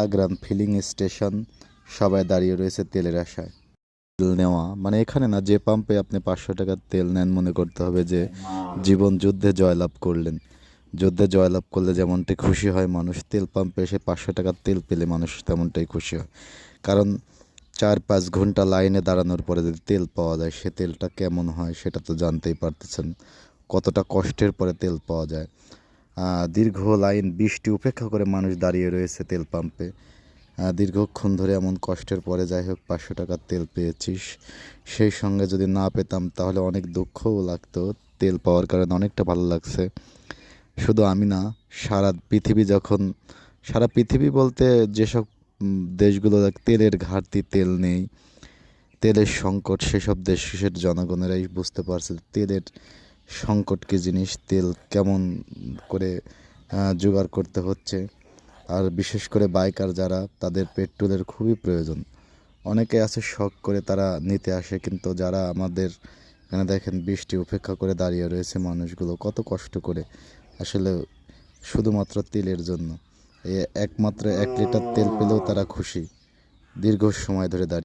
আগ্রাম filling station, সবাই দাঁড়িয়ে রয়েছে তেলের আশায়। তেল নেওয়া মানে এখানে না, যে পাম্পে আপনি 500 টাকার তেল নেন মনে করতে হবে যে জীবন যুদ্ধে জয়লাভ করলেন। যুদ্ধে জয়লাভ করলে যেমনটি খুশি হয় মানুষ, তেল পাম্পে এসে 500 টাকার তেল পেলে মানুষ তেমনটাই খুশি হয়। কারণ 4-5 ঘন্টা লাইনে দাঁড়ানোর পরে যদি তেল পাওয়া যায়, সে তেলটা কেমন হয় সেটা তো জানতেই পারতেছেন, কতটা কষ্টের পরে তেল পাওয়া যায়। দীর্ঘ লাইন, বৃষ্টি উপেক্ষা করে মানুষ দাঁড়িয়ে রয়েছে তেল পাম্পে। দীর্ঘক্ষণ ধরে এমন কষ্টের পরে যাই হোক 500 টাকার তেল পেয়েছিস। সেই সঙ্গে যদি না পেতাম তাহলে অনেক দুঃখও লাগতো। তেল পাওয়ার কারণে অনেকটা ভালো লাগছে। শুধু আমি না, সারা পৃথিবী যখন, সারা পৃথিবী বলতে যেসব দেশগুলো তেলের ঘাটতি, তেল নেই, তেলের সংকট, সেসব দেশের জনগণেরাই বুঝতে পারছে তেলের সংকট কী জিনিস, তেল কেমন করে জোগাড় করতে হচ্ছে। আর বিশেষ করে বাইকার যারা, তাদের পেট্রোলের খুবই প্রয়োজন। অনেকে আছে শখ করে তারা নিতে আসে, কিন্তু যারা আমাদের এখানে দেখেন বৃষ্টি উপেক্ষা করে দাঁড়িয়ে রয়েছে মানুষগুলো কত কষ্ট করে, আসলে শুধুমাত্র তেলের জন্য। একমাত্র 1 লিটার তেল পেলেও তারা খুশি, দীর্ঘ সময় ধরে দাঁড়িয়ে।